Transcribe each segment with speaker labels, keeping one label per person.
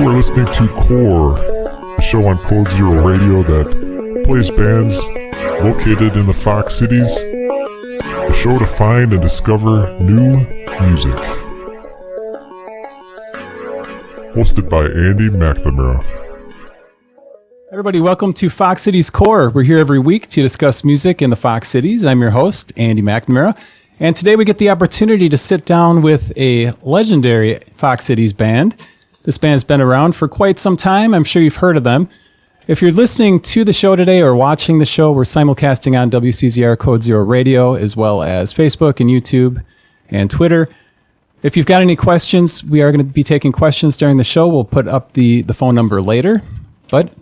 Speaker 1: You are listening to Core, a show on Code Zero Radio that plays bands located in the Fox Cities. A show to find and discover new music. Hosted by Andy McNamara.
Speaker 2: Everybody, welcome to Fox Cities Core. We're here every week to discuss music in the Fox Cities. I'm your host, Andy McNamara. And today we get the opportunity to sit down with a legendary Fox Cities band. This band's been around for quite some time. I'm sure you've heard of them. If you're listening to the show today or watching the show, we're simulcasting on WCZR Code Zero Radio, as well as Facebook and YouTube and Twitter. If you've got any questions, we are going to be taking questions during the show. We'll put up the phone number later. But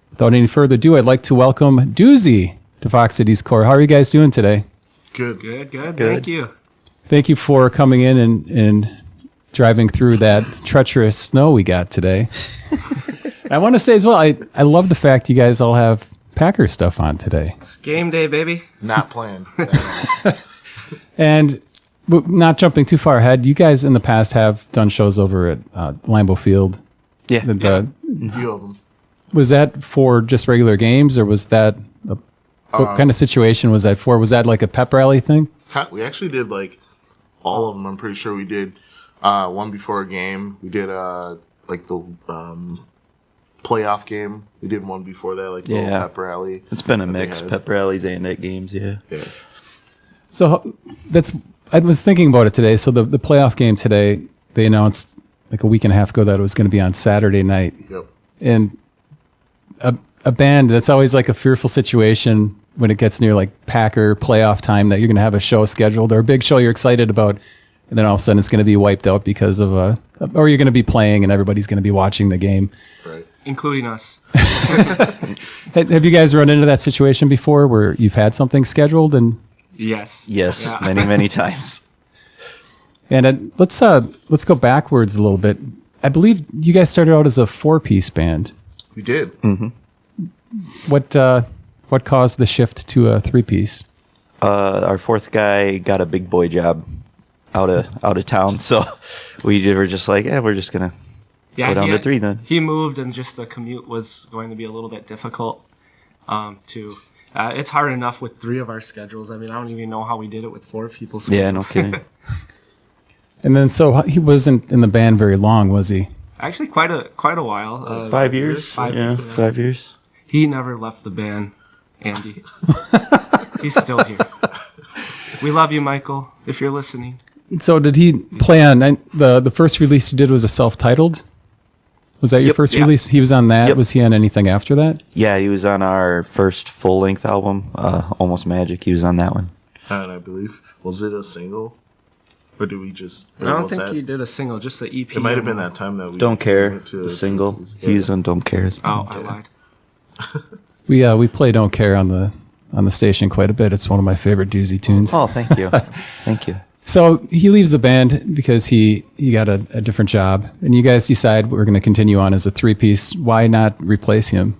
Speaker 2: without any further ado, I'd like to welcome Doozey to Fox Cities Core. How are you guys doing today?
Speaker 3: Good. Thank you.
Speaker 2: Thank you for coming in and driving through that treacherous snow we got today. I want to say as well, I love the fact you guys all have Packer stuff on today.
Speaker 3: It's game day, baby.
Speaker 4: Not planned.
Speaker 2: And not jumping too far ahead, you guys in the past have done shows over at Lambeau Field.
Speaker 4: Yeah.
Speaker 2: A
Speaker 4: few of them.
Speaker 2: Was that for just regular games, or was that what kind of situation was that for? Was that like a pep rally thing?
Speaker 4: We actually did like all of them. I'm pretty sure we did one before a game. We did like the playoff game. We did one before that, like the little pep rally.
Speaker 5: It's been a mix, pep rallies and at games, yeah.
Speaker 2: So I was thinking about it today. So the playoff game today, they announced like a week and a half ago that it was going to be on Saturday night.
Speaker 4: Yep.
Speaker 2: And a band, that's always like a fearful situation when it gets near like Packer playoff time, that you're going to have a show scheduled or a big show you're excited about, and then all of a sudden it's going to be wiped out because of or you're going to be playing and everybody's going to be watching the game.
Speaker 4: Right.
Speaker 3: Including us.
Speaker 2: Have you guys run into that situation before where you've had something scheduled? And
Speaker 3: Yes.
Speaker 5: Yeah. many times.
Speaker 2: And let's go backwards a little bit. I believe you guys started out as a 4-piece band.
Speaker 4: We did.
Speaker 5: Mm-hmm.
Speaker 2: What caused the shift to a 3-piece?
Speaker 5: Our fourth guy got a big boy job out of town, so we were just like, we're just gonna go down to 3 then.
Speaker 3: He moved, and just the commute was going to be a little bit difficult. It's hard enough with 3 of our schedules. I mean, I don't even know how we did it with 4 people's schedules.
Speaker 5: Yeah, no kidding.
Speaker 2: And then, so he wasn't in the band very long, was he?
Speaker 3: Actually, quite a while.
Speaker 5: 5 years.
Speaker 3: 5 years.
Speaker 5: 5 years.
Speaker 3: He never left the band, Andy. He's still here. We love you, Michael, if you're listening.
Speaker 2: So did he play on the first release you did was a self-titled? Was that your first release? He was on that. Yep. Was he on anything after that?
Speaker 5: Yeah, he was on our first full-length album, Almost Magic. He was on that one.
Speaker 4: And I believe, was it a single? Or did we just...
Speaker 3: I don't think he did a single, just the EP.
Speaker 4: It might have been that time that we...
Speaker 5: Don't Care,
Speaker 4: went to
Speaker 5: the single. He was on Don't Care.
Speaker 3: Oh, I lied.
Speaker 2: We play Don't Care on the station quite a bit. It's one of my favorite Doozey tunes.
Speaker 5: Oh, thank you. Thank you.
Speaker 2: So he leaves the band because he got a different job, and you guys decide we're going to continue on as a 3-piece. Why not replace him?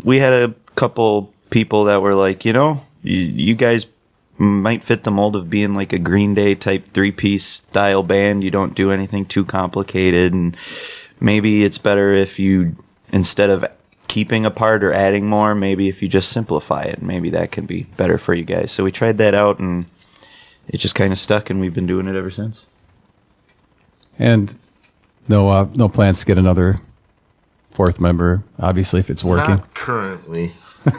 Speaker 5: We had a couple people that were like, you guys might fit the mold of being like a Green Day type 3-piece style band. You don't do anything too complicated, and maybe it's better if you, instead of keeping a part or adding more, maybe if you just simplify it, maybe that can be better for you guys. So we tried that out, and it just kind of stuck, and we've been doing it ever since.
Speaker 2: And no plans to get another 4th member, obviously, if it's working.
Speaker 4: Not currently.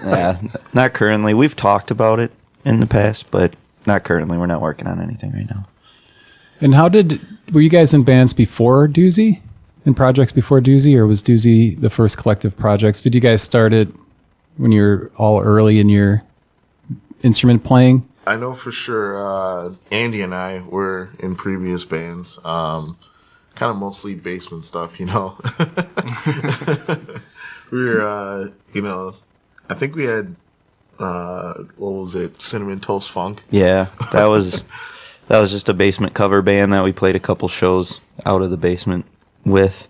Speaker 5: Yeah, not currently. We've talked about it in the past, but not currently. We're not working on anything right now.
Speaker 2: And were you guys in bands before Doozey? In projects before Doozey, or was Doozey the first collective projects? Did you guys start it when you were all early in your instrument playing?
Speaker 4: I know for sure Andy and I were in previous bands. Kind of mostly basement stuff, We were, I think we had, what was it, Cinnamon Toast Funk?
Speaker 5: Yeah, that was just a basement cover band that we played a couple shows out of the basement with.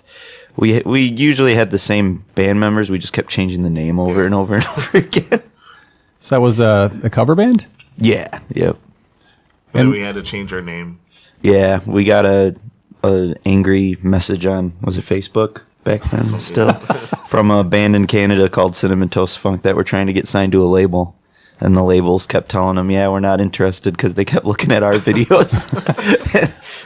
Speaker 5: We usually had the same band members. We just kept changing the name over and over and over again.
Speaker 2: So that was a cover band?
Speaker 5: Yeah, yep.
Speaker 4: And then we had to change our name.
Speaker 5: Yeah, we got a an angry message on, was it Facebook back then still, from a band in Canada called Cinnamon Toast Funk that were trying to get signed to a label. And the labels kept telling them, yeah, we're not interested because they kept looking at our videos.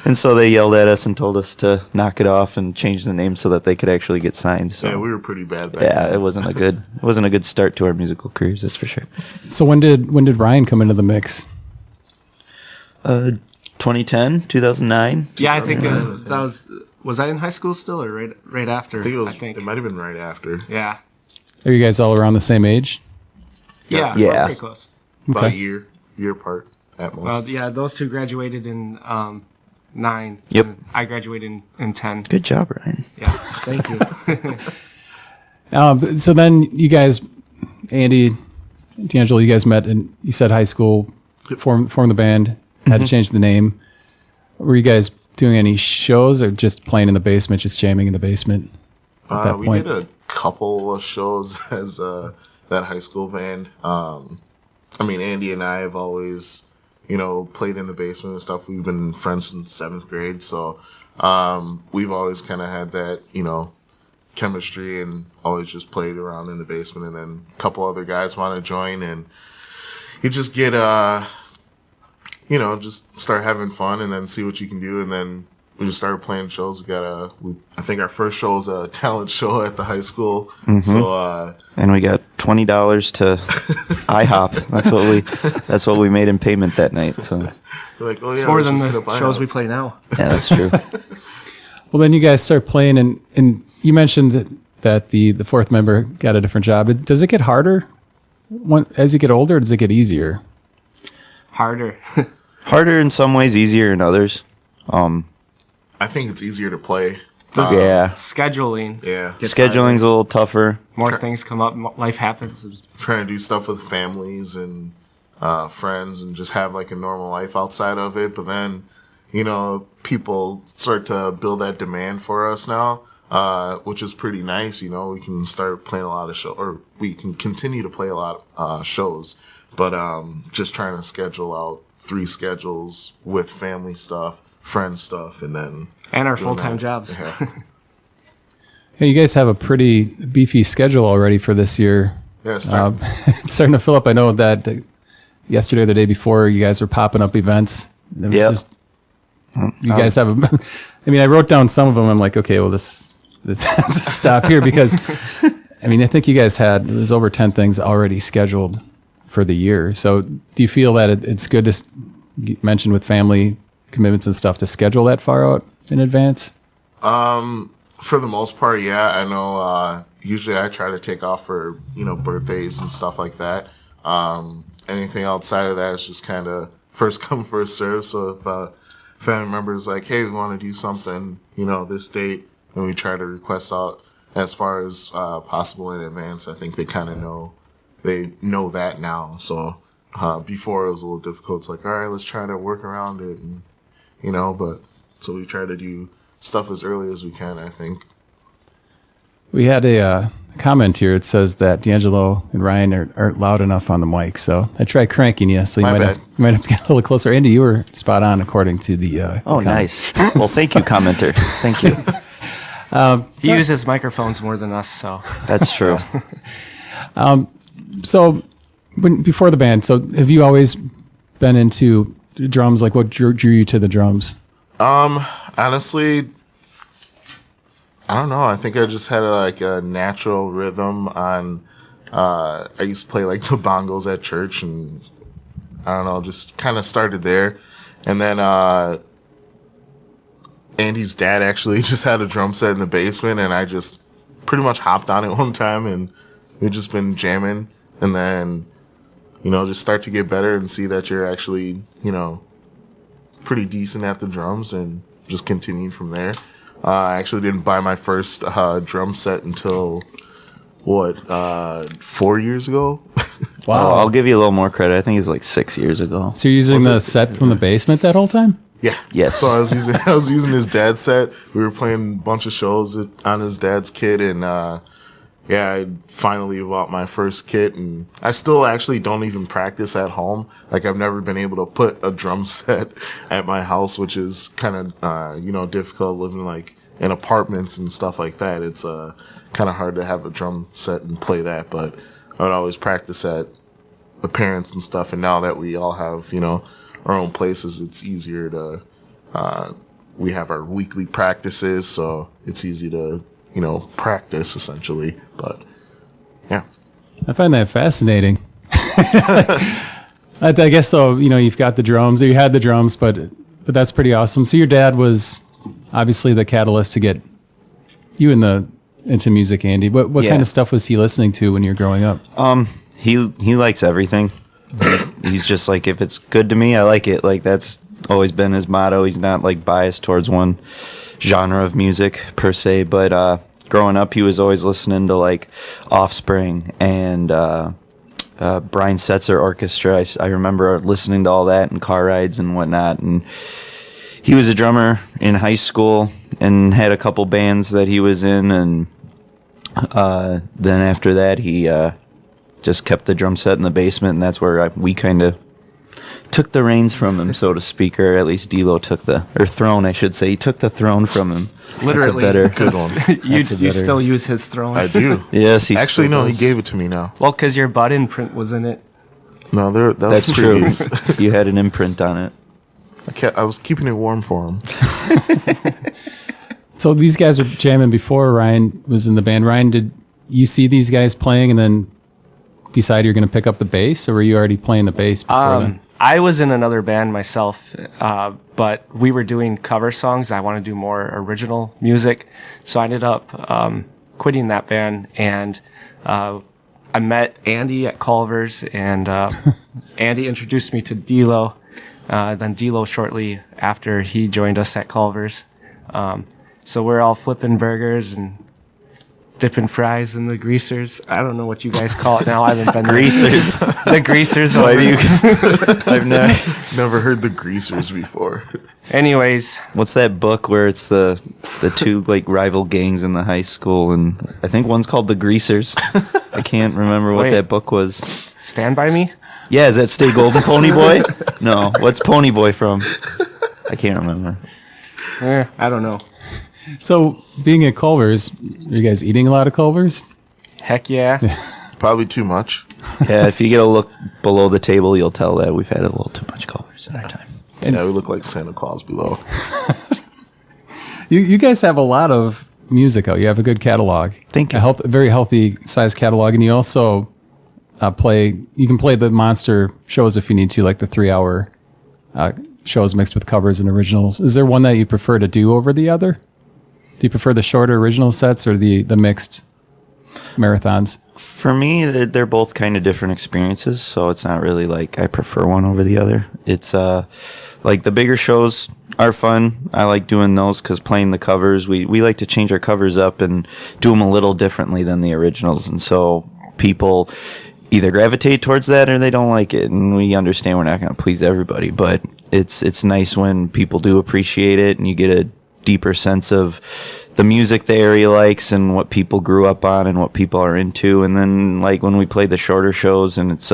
Speaker 5: And so they yelled at us and told us to knock it off and change the name so that they could actually get signed. So
Speaker 4: yeah, we were pretty bad back then.
Speaker 5: it wasn't a good start to our musical careers, that's for sure.
Speaker 2: So when did Ryan come into the mix?
Speaker 5: 2010, 2009.
Speaker 3: Yeah, I think that was I in high school still or right after?
Speaker 4: I think it might have been right after.
Speaker 3: Yeah.
Speaker 2: Are you guys all around the same age?
Speaker 3: Yeah.
Speaker 5: Yeah.
Speaker 3: We're pretty close.
Speaker 4: About
Speaker 2: Okay.
Speaker 4: a year apart at most.
Speaker 3: Well, yeah, those two graduated in 9.
Speaker 5: Yep.
Speaker 3: And I graduated in 10.
Speaker 5: Good job, Ryan.
Speaker 3: Yeah. Thank you.
Speaker 2: So then you guys, Andy, DeAngelo, you guys met in, you said high school, formed the band, had to change the name. Were you guys doing any shows or just playing in the basement, just jamming in the basement at that
Speaker 4: we
Speaker 2: point?
Speaker 4: did a couple of shows as that high school band. I mean, Andy and I have always, played in the basement and stuff. We've been friends since 7th grade, so we've always kind of had that, chemistry and always just played around in the basement. And then a couple other guys want to join, and you just get, just start having fun and then see what you can do. And then we just started playing shows. I think our first show was a talent show at the high school.
Speaker 5: Mm-hmm.
Speaker 4: So,
Speaker 5: And we got $20 to IHOP. That's what we made in payment that night. So
Speaker 4: we're like, oh yeah,
Speaker 3: It's more
Speaker 4: let's
Speaker 3: than
Speaker 4: just hit
Speaker 3: the
Speaker 4: up IHOP.
Speaker 3: shows we play now.
Speaker 5: yeah, that's true.
Speaker 2: Well, then you guys start playing, and you mentioned that the fourth member got a different job. Does it get harder as you get older, or does it get easier?
Speaker 3: Harder.
Speaker 5: Harder in some ways, easier in others.
Speaker 4: I think it's easier to play.
Speaker 5: Yeah.
Speaker 3: Scheduling.
Speaker 4: Yeah.
Speaker 3: Gets
Speaker 5: Scheduling's a
Speaker 3: harder.
Speaker 5: little tougher.
Speaker 3: More things come up. Life happens.
Speaker 4: Trying to do stuff with families and friends and just have like a normal life outside of it. But then, people start to build that demand for us now, which is pretty nice. We can start playing a lot of shows, or we can continue to play a lot of shows. But just trying to schedule out 3 schedules with family stuff, friend stuff, and then
Speaker 3: And our
Speaker 4: doing
Speaker 3: full-time
Speaker 4: that.
Speaker 3: jobs.
Speaker 4: Yeah.
Speaker 2: Hey, you guys have a pretty beefy schedule already for this year.
Speaker 4: Yeah,
Speaker 2: It's starting to fill up. I know that yesterday or the day before, you guys were popping up events. It was
Speaker 5: Yep.
Speaker 2: just, you guys have I wrote down some of them. I'm like, okay, well, this has to stop here because, I think you guys it was over 10 things already scheduled for the year. So do you feel that it's good to, you mentioned with family commitments and stuff, to schedule that far out in advance?
Speaker 4: For the most part, yeah. I know usually I try to take off for, birthdays and stuff like that. Anything outside of that is just kind of first come, first serve. So if a family member is like, hey, we want to do something, this date, and we try to request out as far as possible in advance, I think they kind of know. They know that now. So before it was a little difficult. It's like, all right, let's try to work around it, and, but so we try to do stuff as early as we can, I think.
Speaker 2: We had a comment here. It says that DeAngelo and Ryan aren't loud enough on the mic. So I tried cranking you. So you
Speaker 4: My
Speaker 2: might
Speaker 4: bad.
Speaker 2: have to get a little closer. Andy, you were spot on according to the.
Speaker 5: Oh,
Speaker 2: comment.
Speaker 5: nice. Well, thank you, commenter. Thank you.
Speaker 3: He uses microphones more than us, so.
Speaker 5: That's true.
Speaker 2: So before the band, so have you always been into drums? Like what drew you to the drums?
Speaker 4: Honestly, I don't know. I think I just had a natural rhythm on. I used to play like the bongos at church, and I don't know, just kind of started there. And then Andy's dad actually just had a drum set in the basement, and I just pretty much hopped on it one time, and we've just been jamming. And then, just start to get better and see that you're actually, pretty decent at the drums, and just continued from there. I actually didn't buy my first drum set until 4 years ago.
Speaker 5: Wow. I'll give you a little more credit. I think it's like 6 years ago.
Speaker 2: So you're using the set from the basement that whole time?
Speaker 4: Yeah.
Speaker 5: Yes.
Speaker 4: So I was using his dad's set. We were playing a bunch of shows on his dad's kit, and yeah, I finally bought my first kit, and I still actually don't even practice at home. Like, I've never been able to put a drum set at my house, which is kind of, difficult living, like, in apartments and stuff like that. It's kind of hard to have a drum set and play that, but I would always practice at the parents and stuff, and now that we all have, our own places, it's easier to, we have our weekly practices, so it's easy to, practice essentially. But yeah,
Speaker 2: I find that fascinating. I guess so. You've got the drums, or you had the drums, but that's pretty awesome. So your dad was obviously the catalyst to get you into music, Andy. What kind of stuff was he listening to when you were growing up?
Speaker 5: He likes everything. He's just like, if it's good to me, I like it. Like, that's always been his motto. He's not like biased towards one genre of music per se, but growing up he was always listening to like Offspring and Brian Setzer Orchestra. I remember listening to all that in car rides and whatnot. And he was a drummer in high school and had a couple bands that he was in, and then after that he just kept the drum set in the basement, and that's where we kind of took the reins from him, so to speak, or at least D'Lo took throne, I should say. He took the throne from him.
Speaker 3: Literally.
Speaker 5: That's a better,
Speaker 4: good one.
Speaker 3: You still use his throne?
Speaker 4: I do.
Speaker 5: Yes, he
Speaker 4: Actually,
Speaker 5: still
Speaker 4: no, he
Speaker 5: does.
Speaker 4: gave it to me now.
Speaker 3: Well, because your butt imprint was in it.
Speaker 4: No, that was
Speaker 5: That's true.
Speaker 4: previous.
Speaker 5: You had an imprint on it.
Speaker 4: I was keeping it warm for him.
Speaker 2: So these guys were jamming before Ryan was in the band. Ryan, did you see these guys playing and then decide you're going to pick up the bass, or were you already playing the bass before then?
Speaker 3: I was in another band myself, but we were doing cover songs. I want to do more original music, so I ended up quitting that band, and I met Andy at Culver's, and Andy introduced me to D'Lo. Then D'Lo shortly after he joined us at Culver's. So we're all flipping burgers and dipping fries in the greasers. I don't know what you guys call it now. I haven't been there.
Speaker 5: Greasers.
Speaker 3: The greasers.
Speaker 5: Why
Speaker 3: over-
Speaker 5: do you? I've
Speaker 4: Never heard the greasers before.
Speaker 3: Anyways,
Speaker 5: What's that book where it's the two like rival gangs in the high school, and I think one's called the Greasers. I can't remember what
Speaker 3: Wait.
Speaker 5: that book was.
Speaker 3: Stand By Me?
Speaker 5: Yeah, is that Stay Golden Pony Boy? No, what's Pony Boy from? I can't remember.
Speaker 3: I don't know.
Speaker 2: So being at Culver's, are you guys eating a lot of Culver's?
Speaker 3: Heck yeah.
Speaker 4: Probably too much.
Speaker 5: Yeah, if you get a look below the table, you'll tell that we've had a little too much Culver's in our time.
Speaker 4: Yeah, we look like Santa Claus below.
Speaker 2: You guys have a lot of music out. You have a good catalog.
Speaker 5: Thank you.
Speaker 2: A very healthy size catalog, and you also you can play the monster shows if you need to, like the 3-hour shows mixed with covers and originals. Is there one that you prefer to do over the other? Do you prefer the shorter original sets or the mixed marathons?
Speaker 5: For me, they're both kind of different experiences, so it's not really like I prefer one over the other. It's like the bigger shows are fun. I like doing those because playing the covers, we like to change our covers up and do them a little differently than the originals, and so people either gravitate towards that or they don't like it, and we understand we're not going to please everybody, but it's nice when people do appreciate it and you get a deeper sense of the music the area likes and what people grew up on and what people are into. And then like when we play the shorter shows and it's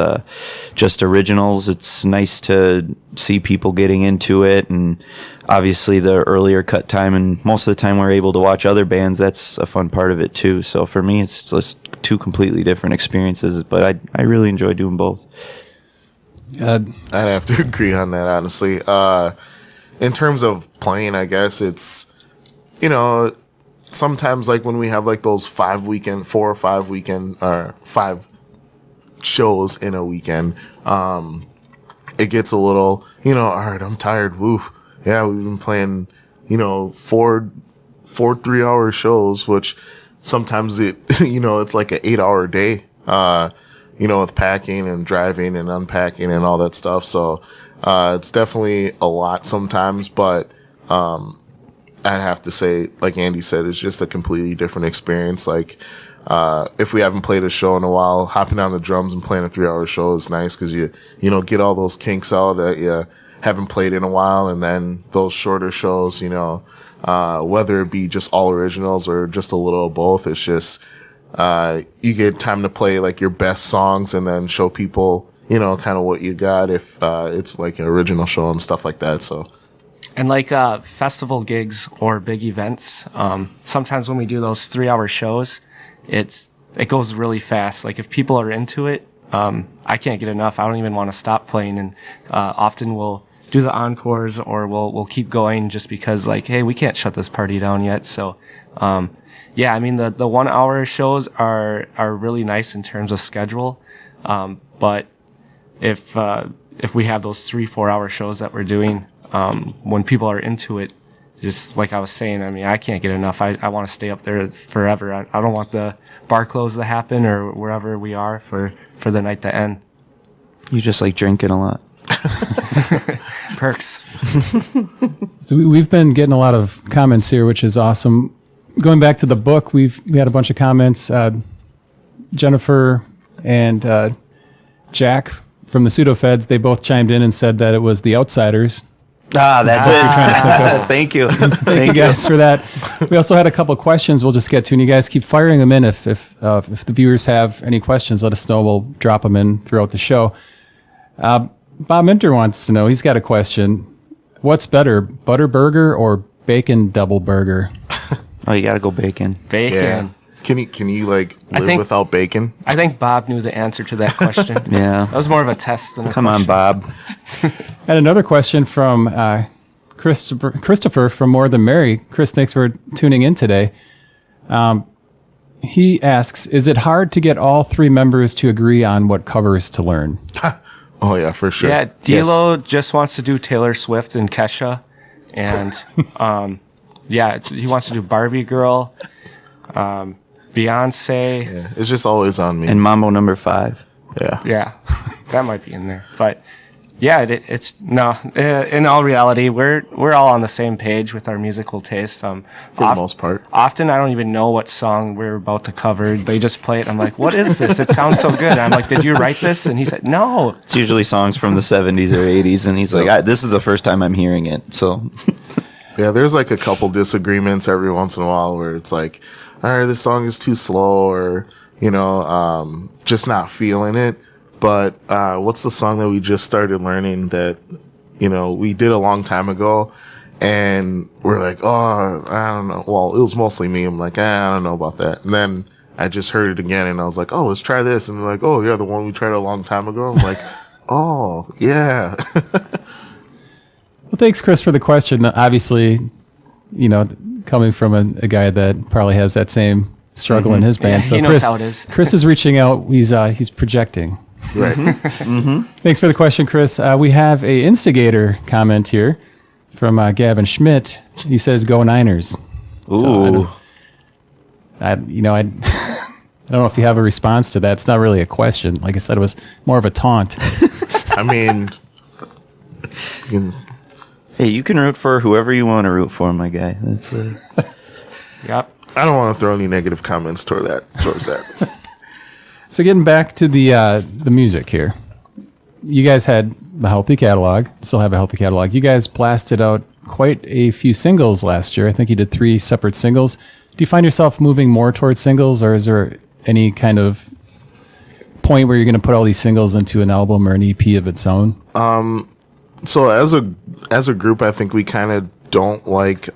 Speaker 5: just originals, it's nice to see people getting into it. And obviously the earlier cut time, and most of the time we're able to watch other bands, that's a fun part of it too. So for me, it's just two completely different experiences, but I really enjoy doing both.
Speaker 4: I'd have to agree on that, honestly. In terms of playing, I guess it's, sometimes like when we have like those 4 or 5 weekend, or 5 shows in a weekend, it gets a little, all right, I'm tired. Woof. Yeah, we've been playing, 4 3-hour shows, which sometimes it's like an 8-hour day, with packing and driving and unpacking and all that stuff. So, it's definitely a lot sometimes, but, I'd have to say, like Andy said, it's just a completely different experience. Like, if we haven't played a show in a while, hopping on the drums and playing a 3-hour show is nice because you get all those kinks out that you haven't played in a while. And then those shorter shows, whether it be just all originals or just a little of both, it's just, you get time to play like your best songs and then show people, you know, kind of what you got if it's like an original show and stuff like that. So.
Speaker 3: And like festival gigs or big events, sometimes when we do those 3-hour shows, it goes really fast. Like if people are into it, I can't get enough. I don't even want to stop playing, and often we'll do the encores or we'll keep going just because like, hey, we can't shut this party down yet. So yeah, I mean the 1-hour shows are really nice in terms of schedule, but if we have those 3-4 hour shows that we're doing, when people are into it, just like I was saying, I mean, I can't get enough. I want to stay up there forever. I don't want the bar close to happen or wherever we are for the night to end.
Speaker 5: You just like drinking a lot.
Speaker 3: Perks.
Speaker 2: So we've been getting a lot of comments here, which is awesome. Going back to the book, we had a bunch of comments. Jennifer and Jack from the Pseudo-Feds, they both chimed in and said that it was The Outsiders.
Speaker 5: That's it. Thank you.
Speaker 2: Thank you guys for that. We also had a couple of questions we'll just get to, and you guys keep firing them in. If the viewers have any questions, let us know. We'll drop them in throughout the show. Bob Minter wants to know, he's got a question. What's better, butter burger or bacon double burger?
Speaker 5: Oh, you got to go bacon.
Speaker 3: Bacon.
Speaker 4: Yeah. Can you like live without bacon?
Speaker 3: I think Bob knew the answer to that question.
Speaker 5: Yeah.
Speaker 3: That was more of a test than a
Speaker 5: Come on,
Speaker 3: question.
Speaker 5: Bob.
Speaker 2: And another question from Christopher from More Than Mary. Chris, thanks for tuning in today. He asks, is it hard to get all 3 members to agree on what covers to learn?
Speaker 4: Oh, yeah, for sure.
Speaker 3: Yeah, DeAngelo just wants to do Taylor Swift and Kesha. And, yeah, he wants to do Barbie Girl, Beyonce.
Speaker 4: Yeah, it's just always on me.
Speaker 5: And Mambo number 5.
Speaker 4: Yeah.
Speaker 3: Yeah, that might be in there. But, yeah, it's no. In all reality, we're all on the same page with our musical taste.
Speaker 4: For the most part.
Speaker 3: Often, I don't even know what song we're about to cover. They just play it. I'm like, what is this? It sounds so good. And I'm like, did you write this? And he said, no.
Speaker 5: It's usually songs from the 70s or 80s, and he's like, this is the first time I'm hearing it. So,
Speaker 4: yeah, there's like a couple disagreements every once in a while where it's like, all right, this song is too slow, or you know, just not feeling it. But what's the song that we just started learning that, you know, we did a long time ago, and we're like, oh, I don't know. Well, it was mostly me. I'm like, I don't know about that. And then I just heard it again, and I was like, oh, let's try this. And they're like, oh, yeah, the one we tried a long time ago. I'm like, oh, yeah.
Speaker 2: Well, thanks, Chris, for the question. Obviously, you know, coming from a guy that probably has that same struggle in his band.
Speaker 3: Yeah,
Speaker 2: So
Speaker 3: he knows
Speaker 2: Chris,
Speaker 3: how it is.
Speaker 2: Chris is reaching out. He's projecting.
Speaker 4: Right.
Speaker 2: Thanks for the question, Chris. We have a instigator comment here from Gavin Schmidt. He says, "Go Niners."
Speaker 5: ooh.
Speaker 2: So I don't know if you have a response to that. It's not really a question. Like I said, it was more of a taunt.
Speaker 4: I mean,
Speaker 5: Hey, you can root for whoever you want to root for, my guy. That's
Speaker 3: Yep.
Speaker 4: I don't want to throw any negative comments towards that.
Speaker 2: So getting back to the music here, you guys had a healthy catalog, still have a healthy catalog. You guys blasted out quite a few singles last year. I think you did 3 separate singles. Do you find yourself moving more towards singles, or is there any kind of point where you're going to put all these singles into an album or an EP of its own?
Speaker 4: So as a group, I think we kind of don't like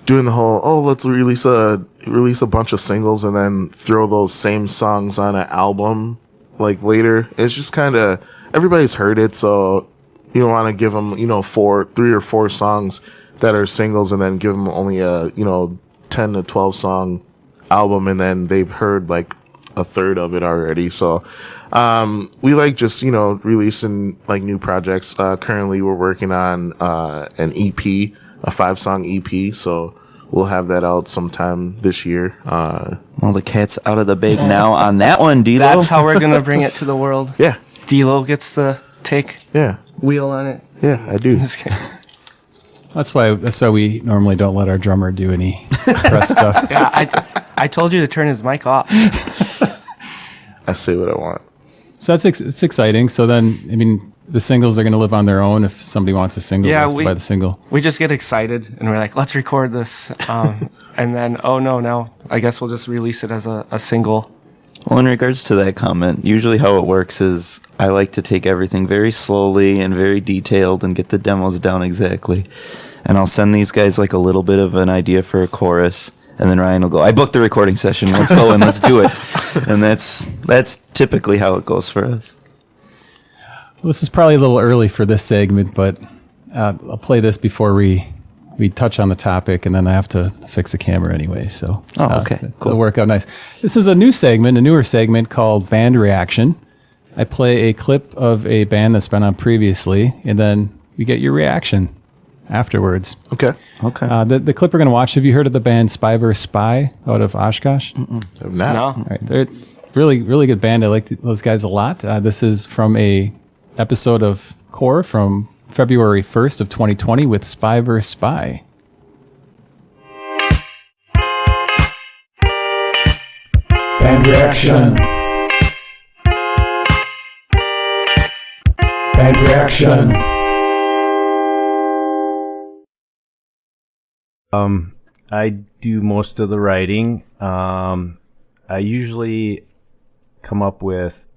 Speaker 4: doing the whole, let's release a bunch of singles and then throw those same songs on an album like later. It's just kind of, everybody's heard it, so you don't want to give them, 3 or 4 songs that are singles and then give them only a 10 to 12 song album, and then they've heard like a third of it already. So we like just releasing like new projects. Currently we're working on an EP, a 5-song EP, so we'll have that out sometime this year.
Speaker 5: well, the cat's out of the bag now on that one, D-Lo.
Speaker 3: That's how we're going to bring it to the world.
Speaker 4: Yeah.
Speaker 3: D-Lo gets the take
Speaker 4: Yeah.
Speaker 3: wheel on it.
Speaker 4: Yeah, I do.
Speaker 3: Just kidding.
Speaker 2: That's why we normally don't let our drummer do any press stuff.
Speaker 3: Yeah, I told you to turn his mic off.
Speaker 4: I say what I want.
Speaker 2: So it's exciting. So then, I mean, the singles are going to live on their own. If somebody wants a single, they have to buy the single.
Speaker 3: We just get excited and we're like, let's record this. And then, oh no, I guess we'll just release it as a single.
Speaker 5: Well, in regards to that comment, usually how it works is I like to take everything very slowly and very detailed and get the demos down exactly. And I'll send these guys like a little bit of an idea for a chorus, and then Ryan will go, I booked the recording session, let's go and let's do it. And that's typically how it goes for us.
Speaker 2: Well, this is probably a little early for this segment, but I'll play this before we touch on the topic, and then I have to fix the camera anyway. So
Speaker 5: okay, cool.
Speaker 2: It'll work out nice. This is a newer segment called Band Reaction. I play a clip of a band that's been on previously, and then we get your reaction afterwards.
Speaker 4: Okay.
Speaker 2: The clip we're going to watch, have you heard of the band Spy vs. Spy out of Oshkosh?
Speaker 4: I've not.
Speaker 3: No.
Speaker 2: All right, they're really, really good band. I like those guys a lot. This is from a episode of Core from February 1st of 2020 with Spy vs. Spy. Band reaction. Band reaction.
Speaker 6: I do most of the writing. I usually come up with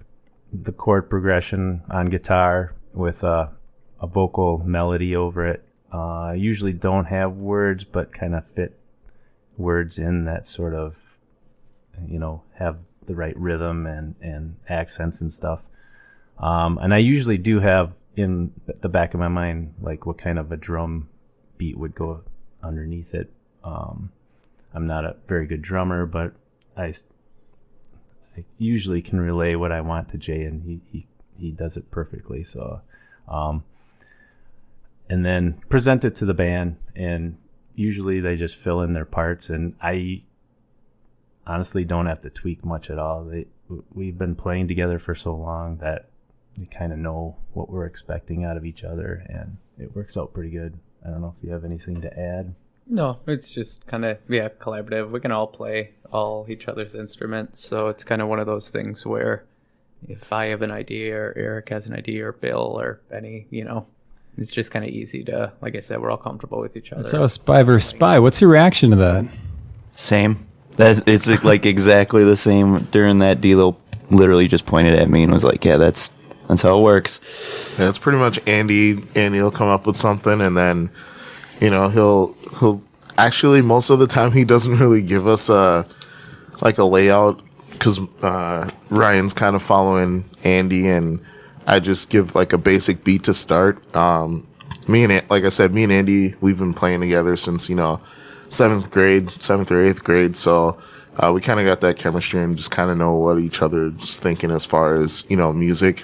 Speaker 6: the chord progression on guitar with a vocal melody over it. I usually don't have words, but kind of fit words in that sort of, have the right rhythm and accents and stuff. And I usually do have in the back of my mind, like what kind of a drum beat would go underneath it. I'm not a very good drummer, but I usually can relay what I want to Jay, and he does it perfectly. So, and then present it to the band, and usually they just fill in their parts, and I honestly don't have to tweak much at all. We've been playing together for so long that we kind of know what we're expecting out of each other, and it works out pretty good. I don't know if you have anything to add.
Speaker 7: No, it's just kind of, collaborative. We can all play all each other's instruments, so it's kind of one of those things where if I have an idea or Eric has an idea or Bill or Benny, it's just kind of easy to, like I said, we're all comfortable with each other.
Speaker 2: So Spy vs. Spy, what's your reaction to that?
Speaker 5: Same. It's like exactly the same. During that, D-Lo literally just pointed at me and was like, yeah, that's how it works.
Speaker 4: Yeah, it's pretty much Andy will come up with something, and then he'll actually, most of the time he doesn't really give us a layout, because Ryan's kind of following Andy, and I just give like a basic beat to start. Me and Andy, we've been playing together since 7th or 8th grade, so we kind of got that chemistry and just kind of know what each other's thinking as far as music.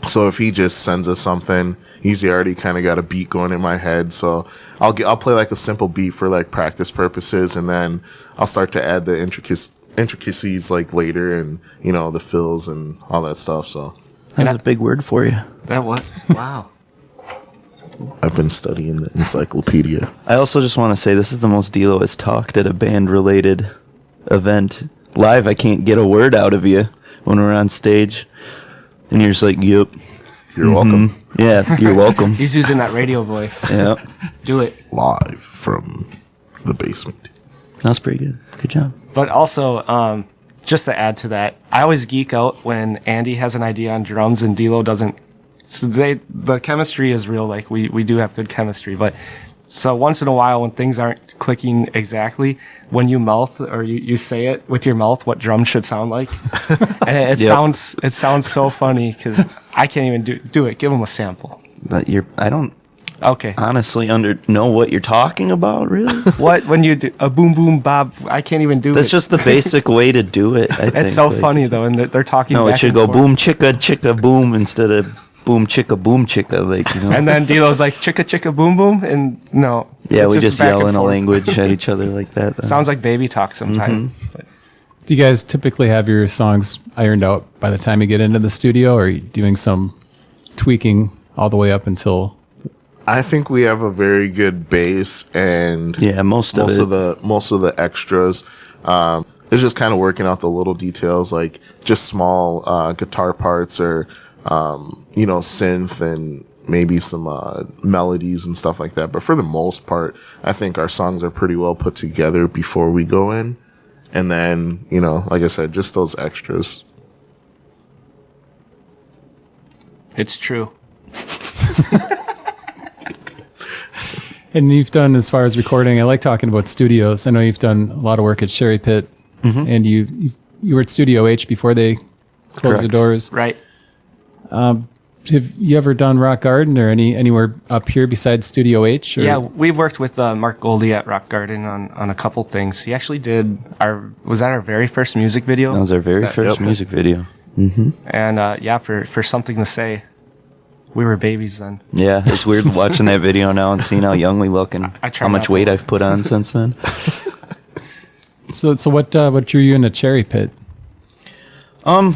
Speaker 4: So if he just sends us something, usually I already kind of got a beat going in my head, so I'll play like a simple beat for like practice purposes, and then I'll start to add the intricacies like later, and the fills and all that stuff. So
Speaker 5: that's a big word for you.
Speaker 3: That was wow.
Speaker 4: I've been studying the encyclopedia.
Speaker 5: I also just want to say this is the most D-Lo has talked at a band-related event. Live, I can't get a word out of you when we're on stage. And you're just like, yep.
Speaker 4: You're welcome.
Speaker 5: Yeah, you're welcome.
Speaker 3: He's using that radio voice.
Speaker 5: Yeah.
Speaker 3: Do it.
Speaker 4: Live from the basement.
Speaker 5: That's pretty good. Good job.
Speaker 3: But also, just to add to that, I always geek out when Andy has an idea on drums and D-Lo doesn't. So the chemistry is real. Like we do have good chemistry, but so once in a while when things aren't clicking exactly, when you mouth or you say it with your mouth what drums should sound like, and it sounds so funny because I can't even do it. Give him a sample.
Speaker 5: But I don't.
Speaker 3: Okay.
Speaker 5: Honestly, know what you're talking about, really?
Speaker 3: What when you do a boom boom bob? I can't even do it.
Speaker 5: That's just the basic way to do it. I think.
Speaker 3: It's so funny though, and they're talking.
Speaker 5: No,
Speaker 3: back
Speaker 5: it should
Speaker 3: and
Speaker 5: go
Speaker 3: forth.
Speaker 5: boom chicka chicka boom instead of boom chicka, like
Speaker 3: And then D-Lo's like chicka chicka boom boom, and no.
Speaker 5: Yeah, we
Speaker 3: just
Speaker 5: just
Speaker 3: back
Speaker 5: yell
Speaker 3: and
Speaker 5: in a
Speaker 3: forth.
Speaker 5: language at each other like that. Then.
Speaker 3: Sounds like baby talk sometimes. But
Speaker 2: Do you guys typically have your songs ironed out by the time you get into the studio, or are you doing some tweaking all the way up until?
Speaker 4: I think we have a very good bass, and
Speaker 5: most of
Speaker 4: the extras. It's just kind of working out the little details, like just small guitar parts or synth maybe some melodies and stuff like that. But for the most part, I think our songs are pretty well put together before we go in. And then, you know, like I said, just those extras.
Speaker 3: It's true.
Speaker 2: And you've done, as far as recording, I like talking about studios. I know you've done a lot of work at Cherry Pit, and you were at Studio H before they closed the doors.
Speaker 3: Right.
Speaker 2: Have you ever done Rock Garden or anywhere up here besides Studio H? Or?
Speaker 3: Yeah, we've worked with Mark Goldie at Rock Garden on a couple things. He actually did was that our very first music video?
Speaker 5: That was our very first music video. Mm-hmm.
Speaker 3: And for Something to Say, we were babies then.
Speaker 5: Yeah, it's weird watching that video now and seeing how young we look and how much weight I've put on since then.
Speaker 2: So what drew you into Cherry Pit?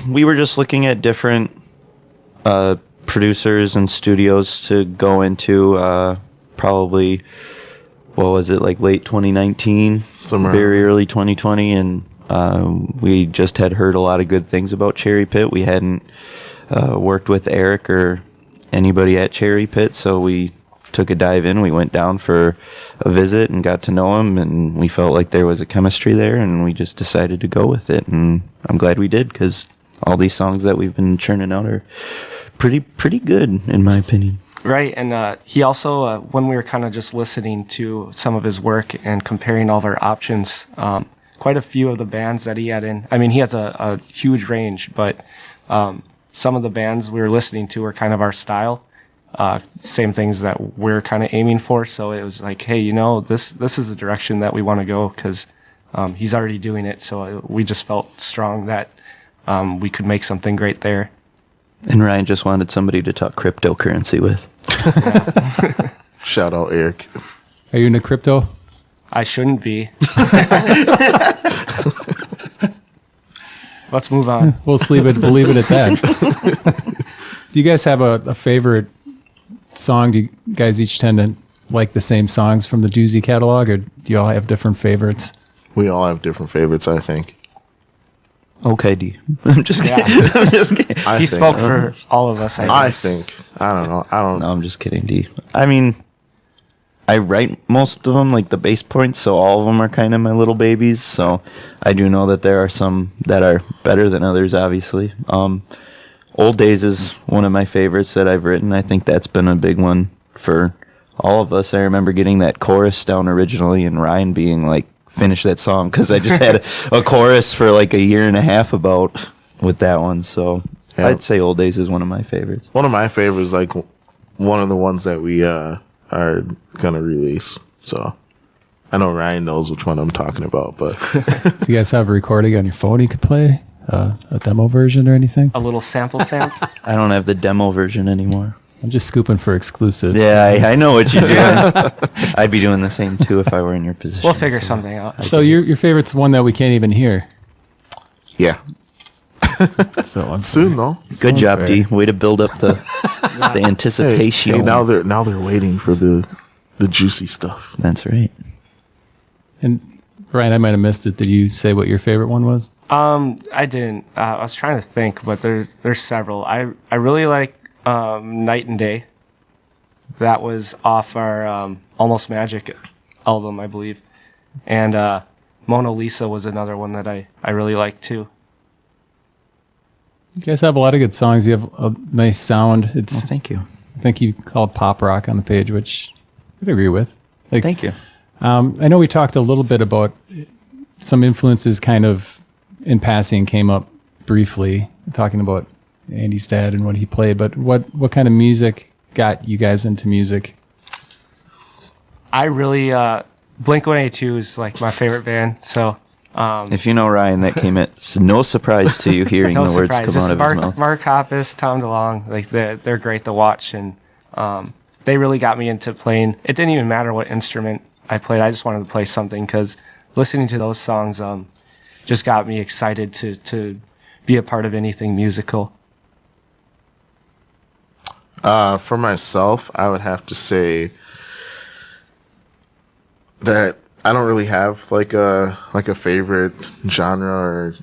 Speaker 5: We were just looking at different producers and studios to go into. Probably, what was it, like late 2019, very early 2020, and we just had heard a lot of good things about Cherry Pit. We hadn't worked with Eric or anybody at Cherry Pit, so we took a dive in. We went down for a visit and got to know him, and we felt like there was a chemistry there, and we just decided to go with it. And I'm glad we did, because all these songs that we've been churning out are pretty good, in my opinion.
Speaker 3: Right, and he also, when we were kind of just listening to some of his work and comparing all of our options, quite a few of the bands that he had in, I mean, he has a huge range, but some of the bands we were listening to were kind of our style, same things that we're kind of aiming for. So it was like, hey, you know, this is the direction that we want to go, because he's already doing it. So we just felt strong that we could make something great there.
Speaker 5: And Ryan just wanted somebody to talk cryptocurrency with.
Speaker 4: Shout out Eric.
Speaker 2: Are you into crypto?
Speaker 3: I shouldn't be. Let's move on.
Speaker 2: We'll leave it at that. Do you guys have a favorite song? Do you guys each tend to like the same songs from the Doozey catalog, or do you all have different favorites?
Speaker 4: We all have different favorites, I think.
Speaker 5: Okay, D. I'm just kidding. I'm just kidding.
Speaker 3: He spoke for all of us, I guess.
Speaker 4: I don't know.
Speaker 5: No, I'm just kidding, D. I mean, I write most of them, like the bass points, so all of them are kind of my little babies. So I do know that there are some that are better than others, obviously. Old Days is one of my favorites that I've written. I think that's been a big one for all of us. I remember getting that chorus down originally and Ryan being like, finish that song, because I just had a chorus for like a year and a half about with that one. So yeah. I'd say Old Days is one of my favorites.
Speaker 4: One of my favorites, like one of the ones that we are gonna release. So I know Ryan knows which one I'm talking about. But
Speaker 2: do you guys have a recording on your phone you could play, a demo version or anything?
Speaker 3: A little sample.
Speaker 5: I don't have the demo version anymore.
Speaker 2: I'm just scooping for exclusives.
Speaker 5: Yeah, I know what you're doing. I'd be doing the same too if I were in your position.
Speaker 3: We'll figure something out.
Speaker 2: So your favorite's one that we can't even hear.
Speaker 4: Yeah.
Speaker 2: So
Speaker 4: soon though.
Speaker 5: Good job, D. Way to build up the anticipation.
Speaker 4: Hey, now they're waiting for the juicy stuff.
Speaker 5: That's right.
Speaker 2: And Ryan, I might have missed it. Did you say what your favorite one was?
Speaker 3: I didn't. I was trying to think, but there's several. I really like Night and Day. That was off our Almost Magic album, I believe. And Mona Lisa was another one that I really liked too. You
Speaker 2: guys have a lot of good songs. You have a nice sound.
Speaker 5: Well, thank you.
Speaker 2: I think you called pop rock on the page, which I'd agree with.
Speaker 5: Thank you.
Speaker 2: I know we talked a little bit about some influences kind of in passing, came up briefly, talking about Andy's dad and what he played, but what kind of music got you guys into music? I really
Speaker 3: Blink-182 is like my favorite band, so
Speaker 5: if you know Ryan, that came at no surprise to you hearing the words come out of his mouth.
Speaker 3: Mark Hoppus, Tom DeLonge, like they're great to watch, and they really got me into playing. It didn't even matter what instrument I played. I just wanted to play something, because listening to those songs just got me excited to be a part of anything musical.
Speaker 4: For myself, I would have to say that I don't really have like a favorite genre or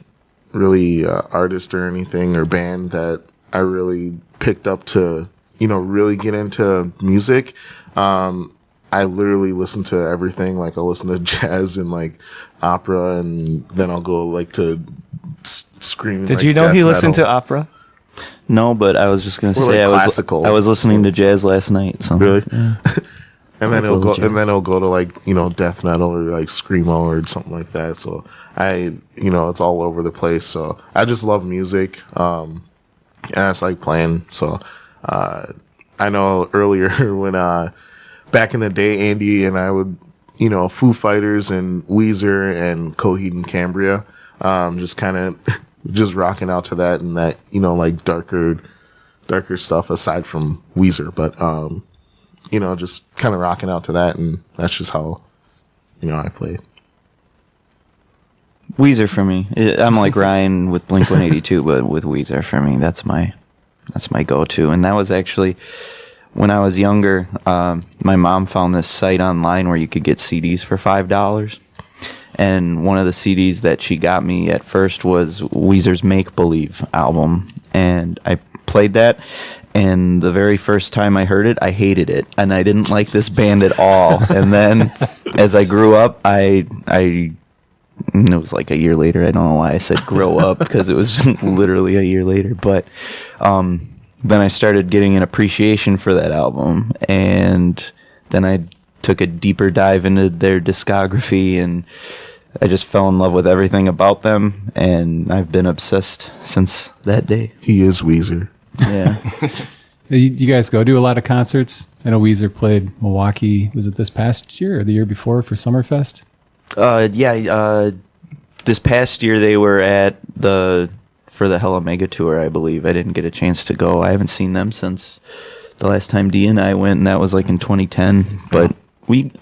Speaker 4: really artist or anything or band that I really picked up to really get into music, I literally listen to everything. Like, I'll listen to jazz and like opera, and then I'll go like to screaming.
Speaker 3: Did
Speaker 4: like,
Speaker 3: you know
Speaker 4: death
Speaker 3: he listened
Speaker 4: metal.
Speaker 3: to opera?
Speaker 5: No, but I was just gonna say
Speaker 4: like classical.
Speaker 5: I was listening to jazz last night. So
Speaker 4: Really?
Speaker 5: yeah.
Speaker 4: And then
Speaker 5: Like
Speaker 4: it'll go,
Speaker 5: jazz.
Speaker 4: and then it'll go to like death metal or like screamo or something like that. So it's all over the place. So I just love music, and I just like playing. So I know earlier when back in the day, Andy and I would Foo Fighters and Weezer and Coheed and Cambria, just kind of just rocking out to that and that like darker stuff aside from Weezer, but just kind of rocking out to that, and that's just how I play.
Speaker 5: Weezer for me. I'm like Ryan with Blink-182, but with Weezer for me, that's my go-to. And that was actually when I was younger. My mom found this site online where you could get CDs for $5. And one of the CDs that she got me at first was Weezer's Make Believe album. And I played that. And the very first time I heard it, I hated it. And I didn't like this band at all. And then as I grew up, it was like a year later. I don't know why I said grow up, because it was literally a year later. But then I started getting an appreciation for that album. And then I took a deeper dive into their discography, and I just fell in love with everything about them, and I've been obsessed since that day.
Speaker 4: He is Weezer.
Speaker 5: Yeah.
Speaker 2: You guys go to a lot of concerts? I know Weezer played Milwaukee. Was it this past year or the year before for Summerfest?
Speaker 5: This past year they were for the Hella Mega Tour, I believe. I didn't get a chance to go. I haven't seen them since the last time Dee and I went, and that was like in 2010. But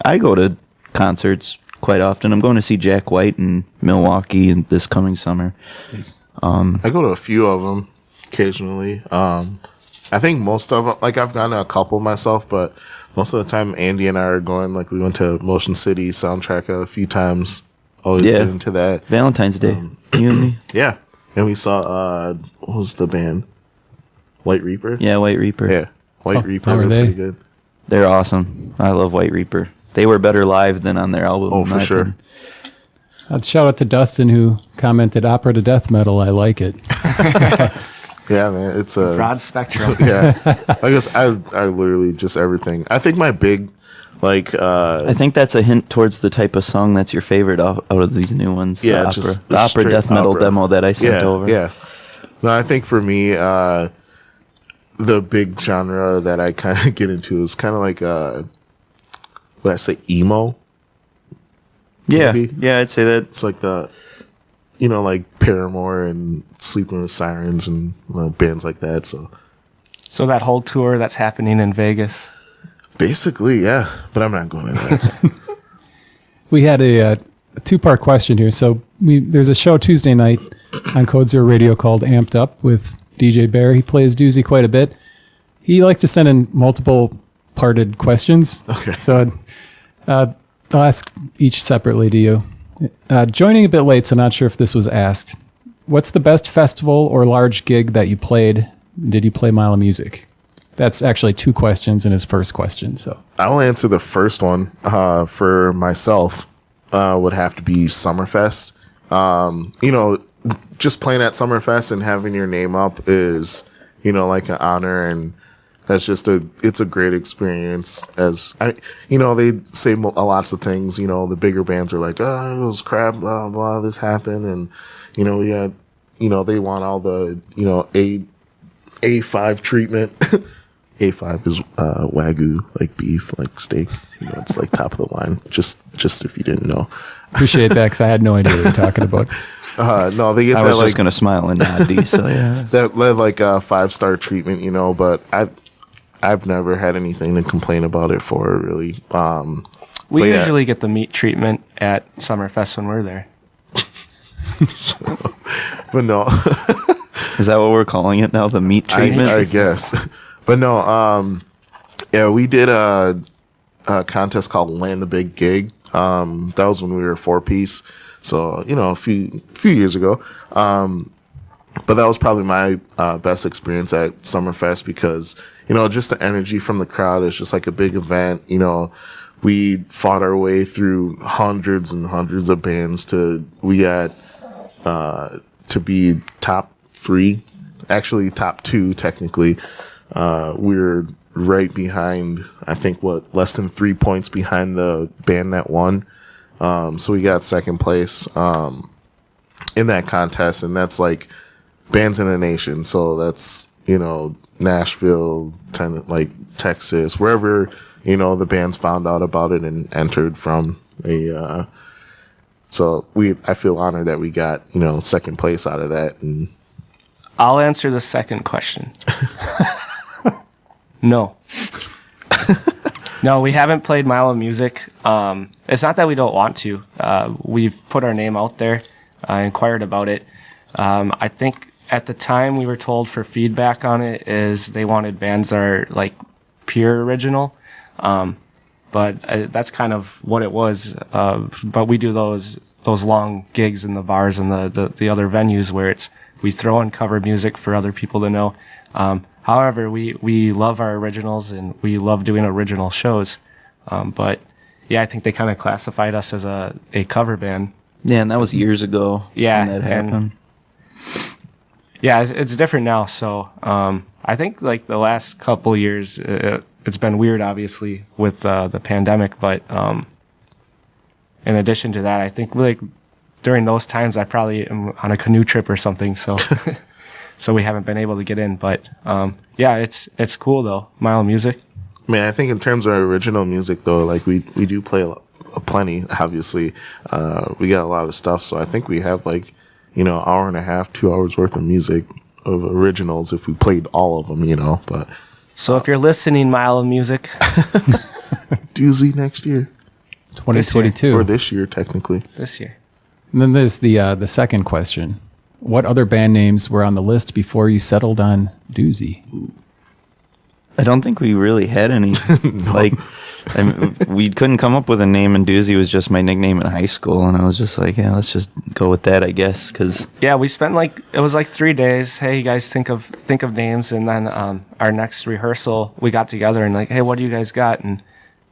Speaker 5: I go to concerts quite often. I'm going to see Jack White in Milwaukee this coming summer.
Speaker 2: Nice.
Speaker 4: I go to a few of them occasionally. I think most of them, like I've gone to a couple myself, but most of the time Andy and I are going. Like, we went to Motion City Soundtrack a few times. Always get into that.
Speaker 5: Valentine's Day. You and me.
Speaker 4: Yeah. And we saw, what was the band? White Reaper?
Speaker 5: Yeah, White Reaper.
Speaker 4: Yeah. White Reaper
Speaker 2: how were
Speaker 4: was
Speaker 2: they?
Speaker 4: pretty good.
Speaker 5: They're awesome. I love White Reaper. They were better live than on their album.
Speaker 4: Oh,
Speaker 5: in
Speaker 4: for
Speaker 5: my
Speaker 4: sure.
Speaker 5: opinion.
Speaker 2: Shout out to Dustin, who commented, opera to death metal, I like it.
Speaker 4: Yeah, man. It's a
Speaker 3: Broad spectrum.
Speaker 4: yeah. I guess I literally just everything. I think my big, like,
Speaker 5: I think that's a hint towards the type of song that's your favorite out of these new ones.
Speaker 4: Yeah,
Speaker 5: the opera,
Speaker 4: just
Speaker 5: the opera
Speaker 4: straight
Speaker 5: death metal
Speaker 4: opera.
Speaker 5: demo that I sent over.
Speaker 4: Yeah. No, I think for me, the big genre that I kind of get into is kind of like, what I say, emo.
Speaker 5: Yeah,
Speaker 4: Maybe.
Speaker 5: yeah, I'd say that.
Speaker 4: It's like like Paramore and Sleeping with Sirens and bands like that.
Speaker 3: So that whole tour that's happening in Vegas.
Speaker 4: Basically, yeah. But I'm not going to that.
Speaker 2: We had a two-part question here. So there's a show Tuesday night on Code Zero Radio called Amped Up with DJ Bear. He plays Doozey quite a bit. He likes to send in multiple parted questions.
Speaker 4: Okay.
Speaker 2: So I'll ask each separately to you. Joining a bit late, so not sure if this was asked. What's the best festival or large gig that you played? Did you play Mile of Music? That's actually two questions in his first question. So
Speaker 4: I'll answer the first one. For myself, would have to be Summerfest. Just playing at Summerfest and having your name up is, like an honor, and that's just it's a great experience. As they say lots of things. The bigger bands are like, oh, it was crap, blah blah, this happened, and we had, they want all the A5 treatment. A5 is Wagyu, like beef, like steak. It's like top of the line. Just if you didn't know.
Speaker 2: appreciate that because I had no idea what you're talking about.
Speaker 4: No, they get
Speaker 5: I
Speaker 4: that
Speaker 5: was
Speaker 4: like
Speaker 5: just gonna smile and nod, D, so yeah.
Speaker 4: that like a 5-star treatment, But I've never had anything to complain about it for, really.
Speaker 3: We
Speaker 4: But yeah.
Speaker 3: usually get the meat treatment at Summerfest when we're there.
Speaker 4: But no,
Speaker 5: Is that what we're calling it now? The meat treatment?
Speaker 4: I guess. But no, yeah, we did a contest called Land the Big Gig. That was when we were a 4-piece, so a few years ago. But that was probably my best experience at Summerfest because just the energy from the crowd is just like a big event. We fought our way through hundreds and hundreds of bands to be top 3, actually top 2 technically. We're right behind, I think, less than 3 points behind the band that won. So we got second place in that contest, and that's like bands in the nation. So that's, Nashville, Texas, wherever, the bands found out about it and entered from so I feel honored that we got, second place out of that. And
Speaker 3: I'll answer the second question. No. No, we haven't played Mile of Music. It's not that we don't want to. We've put our name out there, inquired about it. I think at the time we were told for feedback on it is they wanted bands that are like pure original. But that's kind of what it was. But we do those long gigs in the bars and the other venues where we throw in cover music for other people to know. However, we love our originals and we love doing original shows. But yeah, I think they kind of classified us as a cover band.
Speaker 5: Yeah, and that was years ago.
Speaker 3: Yeah,
Speaker 5: when that happened.
Speaker 3: Yeah, it's different now. So I think like the last couple years, it's been weird, obviously, with the pandemic. But in addition to that, I think like during those times, I probably am on a canoe trip or something. So so we haven't been able to get in. But yeah, it's cool though. Mile of Music.
Speaker 4: Man, I think in terms of original music though, like we do play plenty. Obviously, we got a lot of stuff. So I think we have like hour and a half, 2 hours worth of music of originals if we played all of them. But
Speaker 3: so if you're listening, Mile of Music,
Speaker 4: Doozey next year,
Speaker 2: 2022
Speaker 4: or this year technically.
Speaker 3: This year.
Speaker 2: And then there's the second question. What other band names were on the list before you settled on Doozey?
Speaker 5: I don't think we really had any. Like, we couldn't come up with a name, and Doozey was just my nickname in high school, and I was just like, yeah, let's just go with that, I guess, because
Speaker 3: yeah, we spent it was like 3 days. Hey, you guys think of names, and then our next rehearsal, we got together and like, hey, what do you guys got? And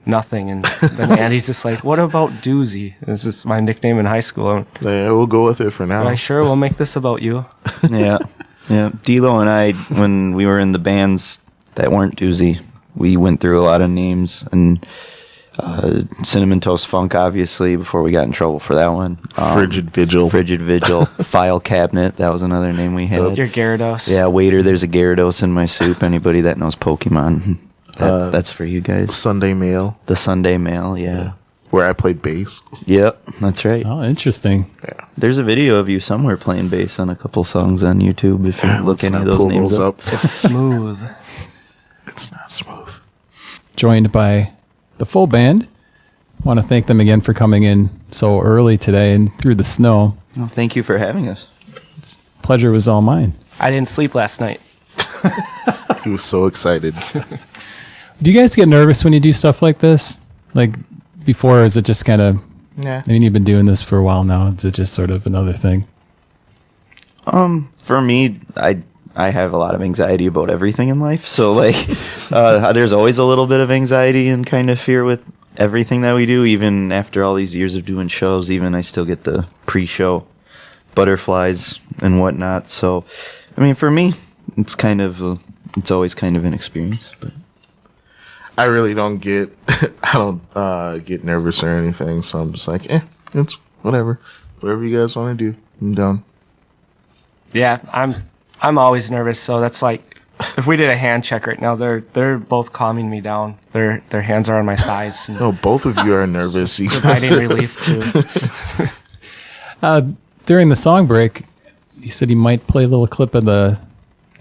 Speaker 3: nothing. And then Andy's just like, what about Doozey? This is my nickname in high school.
Speaker 4: Yeah, we'll go with it for now.
Speaker 3: Like, sure, we'll make this about you.
Speaker 5: yeah. D'Lo and I, when we were in the bands that weren't Doozey, we went through a lot of names, and Cinnamon Toast Funk, obviously, before we got in trouble for that one.
Speaker 4: Frigid Vigil.
Speaker 5: File Cabinet, that was another name we had.
Speaker 3: Your Gyarados.
Speaker 5: Yeah, waiter, there's a Gyarados in my soup. Anybody that knows Pokemon, that's for you guys.
Speaker 4: Sunday Mail.
Speaker 5: The Sunday Mail, yeah.
Speaker 4: Where I played bass.
Speaker 5: Yep, that's right.
Speaker 2: Oh, interesting.
Speaker 4: Yeah.
Speaker 5: There's a video of you somewhere playing bass on a couple songs on YouTube if you look any of those names up.
Speaker 3: It's smooth.
Speaker 4: It's not smooth.
Speaker 2: Joined by the full band. Want to thank them again for coming in so early today and through the snow.
Speaker 5: Well, thank you for having us.
Speaker 2: Pleasure was all mine.
Speaker 3: I didn't sleep last night.
Speaker 4: He was so excited.
Speaker 2: Do you guys get nervous when you do stuff like this? Like before, or is it just kind of...
Speaker 4: Yeah.
Speaker 2: I mean, you've been doing this for a while now. Is it just sort of another thing?
Speaker 5: For me, I have a lot of anxiety about everything in life. So, like, there's always a little bit of anxiety and kind of fear with everything that we do. Even after all these years of doing shows, even I still get the pre-show butterflies and whatnot. So, I mean, for me, it's always kind of an experience. But
Speaker 4: I really don't get get nervous or anything. So I'm just like, it's whatever. Whatever you guys want to do, I'm down.
Speaker 3: Yeah, I'm always nervous, so that's like, if we did a hand check right now, they're both calming me down. Their hands are on my thighs.
Speaker 4: No, both of you are nervous.
Speaker 3: Providing relief too.
Speaker 2: During the song break, you said you might play a little clip of the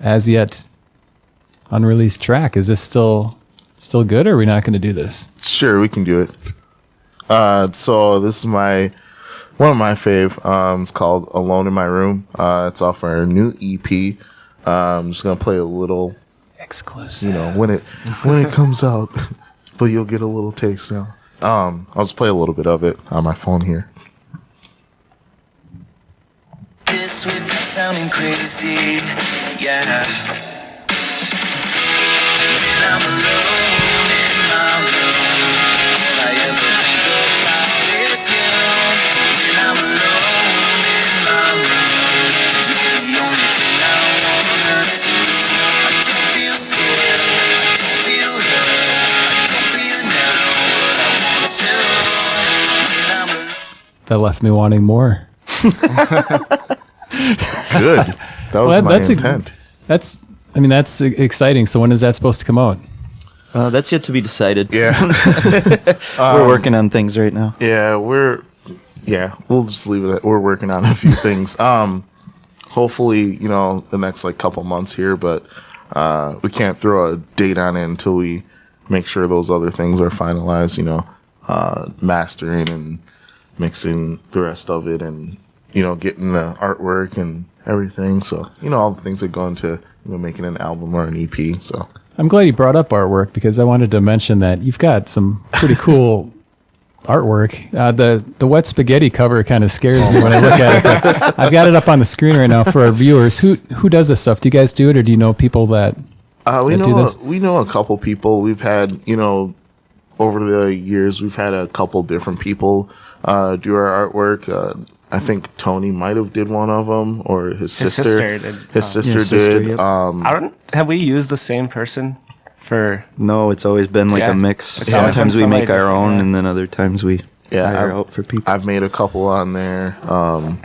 Speaker 2: as yet unreleased track. Is this still good, or are we not going to do this?
Speaker 4: Sure, we can do it. So this is one of my fave. It's called Alone in My Room. It's off our new EP. I'm just gonna play a little
Speaker 2: exclusive.
Speaker 4: When it comes out, but you'll get a little taste now. I'll just play a little bit of it on my phone here.
Speaker 8: This without sounding crazy, yeah.
Speaker 2: That left me wanting more.
Speaker 4: Good. That was my intent.
Speaker 2: That's exciting. So when is that supposed to come out?
Speaker 5: That's yet to be decided.
Speaker 4: Yeah.
Speaker 5: We're working on things right now.
Speaker 4: Yeah, we'll just leave it at we're working on a few things. Hopefully, the next couple months here, but we can't throw a date on it until we make sure those other things are finalized, mastering and mixing the rest of it and, getting the artwork and everything. So, all the things that go into, making an album or an EP. So
Speaker 2: I'm glad you brought up artwork because I wanted to mention that you've got some pretty cool artwork. The wet spaghetti cover kind of scares me when I look at it. But I've got it up on the screen right now for our viewers. Who does this stuff? Do you guys do it, or do you know people that
Speaker 4: we
Speaker 2: do this?
Speaker 4: We know a couple people. We've had, over the years, we've had a couple different people do our artwork. I think Tony might have did one of them, or his sister. His sister did.
Speaker 5: Yep.
Speaker 3: Have we used the same person for?
Speaker 5: No, it's always been a mix. Sometimes we make our own, and then other times we hire out for people.
Speaker 4: I've made a couple on there, and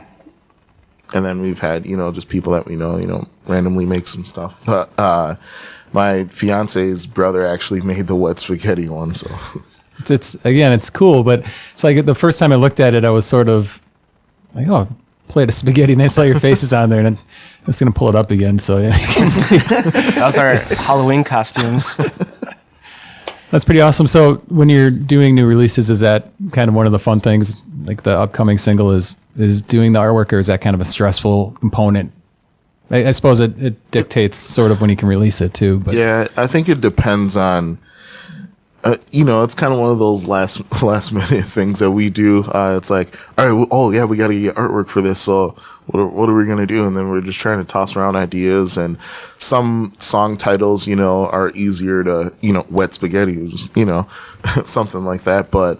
Speaker 4: then we've had just people that we know randomly make some stuff. But my fiance's brother actually made the wet spaghetti one, so
Speaker 2: it's cool. But it's like the first time I looked at it, I was sort of like, oh, plate of spaghetti, and I saw your faces on there, and I'm just gonna pull it up again so you can see.
Speaker 3: Those are Halloween costumes.
Speaker 2: That's pretty awesome. So when you're doing new releases, is that kind of one of the fun things? Like the upcoming single is doing the artwork, or is that kind of a stressful component? I suppose it dictates sort of when you can release it too. But
Speaker 4: yeah, I think it depends on. It's kind of one of those last minute things that we do. It's like, all right, we got to get artwork for this. So what are we gonna do? And then we're just trying to toss around ideas. And some song titles, are easier to, wet spaghetti, something like that. But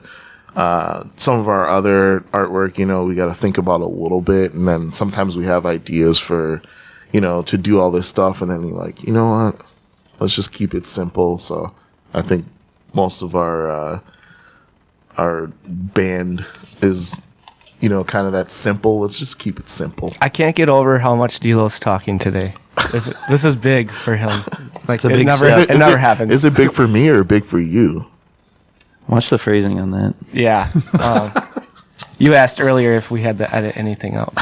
Speaker 4: some of our other artwork, we got to think about a little bit. And then sometimes we have ideas for, to do all this stuff. And then you're like, you know what? Let's just keep it simple. So I think most of our band is, kind of that simple. Let's just keep it simple.
Speaker 3: I can't get over how much D'Lo's talking today. This is big for him. Like it never happens.
Speaker 4: Is it big for me or big for you?
Speaker 5: Watch the phrasing on that.
Speaker 3: Yeah. You asked earlier if we had to edit anything out.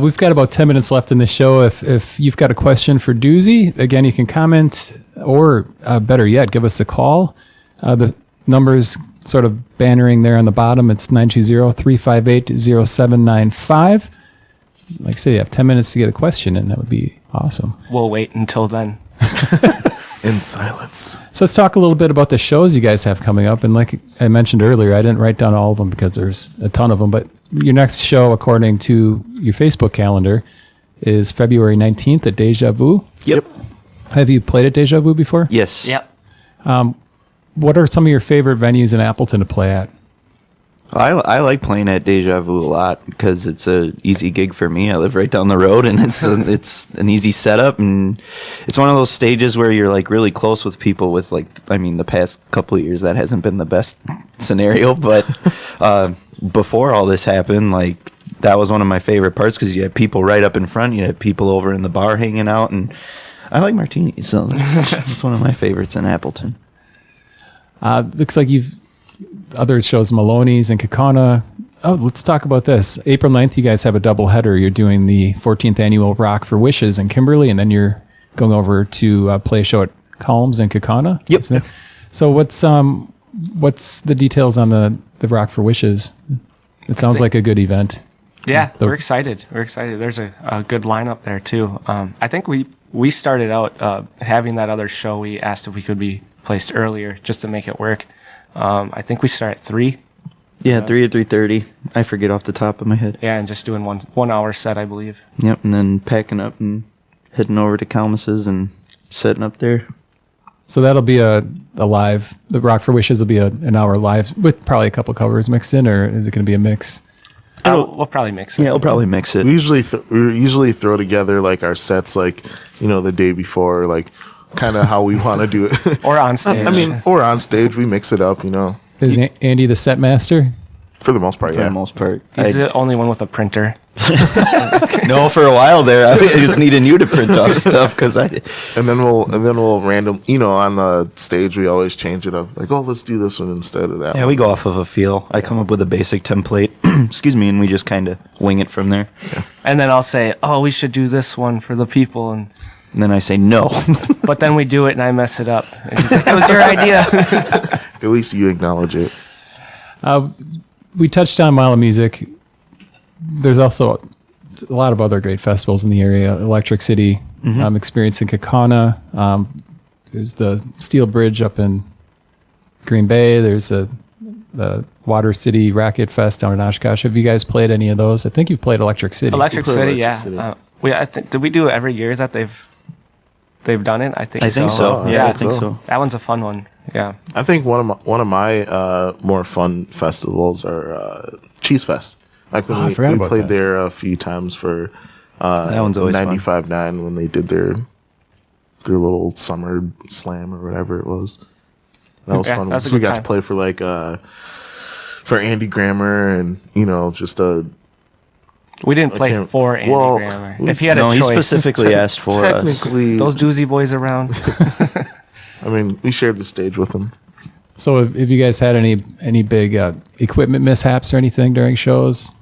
Speaker 2: We've got about 10 minutes left in the show. If you've got a question for Doozey, again, you can comment, or better yet, give us a call. The number's sort of bannering there on the bottom. It's 920-358-0795. Like I say, you have 10 minutes to get a question, and that would be awesome.
Speaker 3: We'll wait until then.
Speaker 4: In silence.
Speaker 2: So let's talk a little bit about the shows you guys have coming up. And like I mentioned earlier, I didn't write down all of them because there's a ton of them. But your next show, according to your Facebook calendar, is February 19th at Deja Vu.
Speaker 5: Yep.
Speaker 2: Have you played at Deja Vu before?
Speaker 5: Yes.
Speaker 3: Yep.
Speaker 2: What are some of your favorite venues in Appleton to play at?
Speaker 5: I like playing at Deja Vu a lot because it's a easy gig for me. I live right down the road, and it's an easy setup, and it's one of those stages where you're like really close with people. With the past couple of years that hasn't been the best scenario, but before all this happened, that was one of my favorite parts because you had people right up in front, you had people over in the bar hanging out, and I like martinis, so that's one of my favorites in Appleton.
Speaker 2: Looks like you've other shows, Maloney's and Kakana. Oh, let's talk about this. April 9th, you guys have a double header. You're doing the 14th annual Rock for Wishes in Kimberly, and then you're going over to play a show at Calms and Kakana.
Speaker 5: Yep.
Speaker 2: So what's the details on the Rock for Wishes? It sounds like a good event.
Speaker 3: Yeah, we're excited. There's a good lineup there too. I think we started out having that other show. We asked if we could be placed earlier just to make it work. I think we start at 3.
Speaker 5: Yeah, 3 or 3:30. I forget off the top of my head.
Speaker 3: Yeah, and just doing one hour set, I believe.
Speaker 5: Yep, and then packing up and heading over to Kalmus's and setting up there.
Speaker 2: So that'll be a live. The Rock for Wishes will be an hour live with probably a couple covers mixed in, or is it going to be a mix?
Speaker 3: We'll probably mix it.
Speaker 5: Yeah, we'll probably mix it.
Speaker 4: We usually throw together like our sets, like the day before, like kind of how we want to do it.
Speaker 3: Or on stage.
Speaker 4: I mean, or on stage, we mix it up.
Speaker 2: Is Andy the set master?
Speaker 4: For the most part,
Speaker 5: For the most part.
Speaker 3: He's the only one with a printer.
Speaker 5: No, for a while there, I just needed you to print off stuff because I.
Speaker 4: And then we'll random, on the stage we always change it up. Like, oh, let's do this one instead of that.
Speaker 5: Yeah,
Speaker 4: one.
Speaker 5: we go off of a feel. I come up with a basic template, excuse me, and we just kind of wing it from there.
Speaker 4: Yeah.
Speaker 3: And then I'll say, oh, we should do this one for the people, and
Speaker 5: then I say no.
Speaker 3: But then we do it and I mess it up. And he's like, it was your idea.
Speaker 4: At least you acknowledge it.
Speaker 2: We touched on Mile of Music. There's also a lot of other great festivals in the area. Electric City, Experience in Kaukauna. There's the Steel Bridge up in Green Bay. There's the Water City Racket Fest down in Oshkosh. Have you guys played any of those? I think you've played Electric City.
Speaker 3: Electric City, yeah. I think did we do it every year that they've done it? I think
Speaker 5: so. Yeah, I think so.
Speaker 3: That one's a fun one. Yeah.
Speaker 4: I think one of my more fun festivals are Cheese Fest. Like when we played there a few times for
Speaker 5: that one's always
Speaker 4: 95.9 when they did their little summer slam or whatever it was. That was fun. So we got to play for for Andy Grammer and just a.
Speaker 3: We didn't play for Andy Grammer. If he had a choice,
Speaker 5: he specifically asked for us.
Speaker 3: Those Doozey boys around.
Speaker 4: I mean, we shared the stage with them.
Speaker 2: So, have you guys had any big equipment mishaps or anything during shows?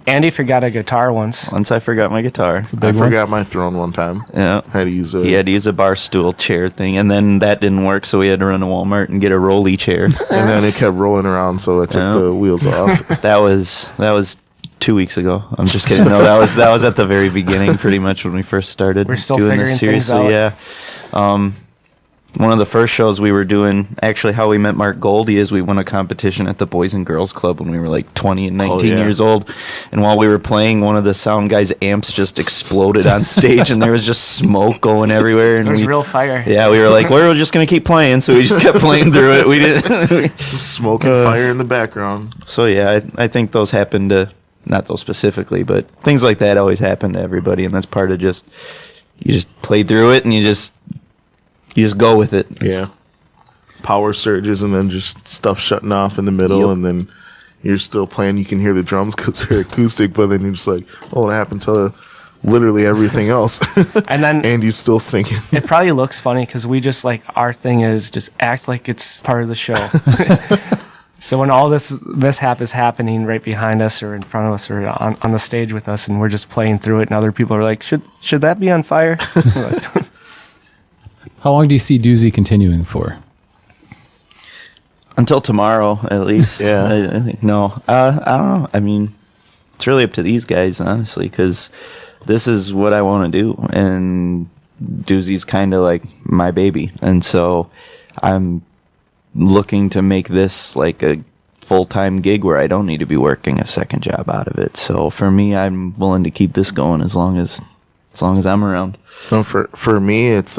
Speaker 3: Andy forgot a guitar once.
Speaker 5: Once I forgot my guitar.
Speaker 4: I forgot my throne one time.
Speaker 5: Yeah, he had to use a bar stool chair thing, and then that didn't work, so we had to run to Walmart and get a rolly chair.
Speaker 4: And then it kept rolling around, so I took the wheels off.
Speaker 5: That was 2 weeks ago. I'm just kidding. No, that was at the very beginning, pretty much when we first started.
Speaker 3: We're still
Speaker 5: doing
Speaker 3: figuring
Speaker 5: this seriously.
Speaker 3: things out.
Speaker 5: Yeah. One of the first shows we were doing, actually how we met Mark Goldie is we won a competition at the Boys and Girls Club when we were like 20 and 19 years old. And while we were playing, one of the sound guys' amps just exploded on stage and there was just smoke going everywhere. And
Speaker 3: there was real fire.
Speaker 5: Yeah, we were like, we're just going to keep playing. So we just kept playing through it. We didn't.
Speaker 4: Smoke and fire in the background.
Speaker 5: So yeah, I think those happen to, not those specifically, but things like that always happen to everybody. And that's part of you just play through it and you just go with it.
Speaker 4: Yeah. Power surges and then just stuff shutting off in the middle and then you're still playing. You can hear the drums because they're acoustic, but then you're just like, oh, what happened to literally everything else?
Speaker 3: And then
Speaker 4: Andy's still singing.
Speaker 3: It probably looks funny because we just our thing is just act like it's part of the show. So when all this mishap is happening right behind us or in front of us or on the stage with us and we're just playing through it and other people are like, should that be on fire?
Speaker 2: How long do you see Doozey continuing for?
Speaker 5: Until tomorrow, at least.
Speaker 4: Yeah.
Speaker 5: I think. No. I don't know. I mean, it's really up to these guys, honestly, because this is what I want to do. And Doozey's kind of like my baby. And so I'm looking to make this like a full-time gig where I don't need to be working a second job out of it. So for me, I'm willing to keep this going as long as I'm around.
Speaker 4: No, for me, it's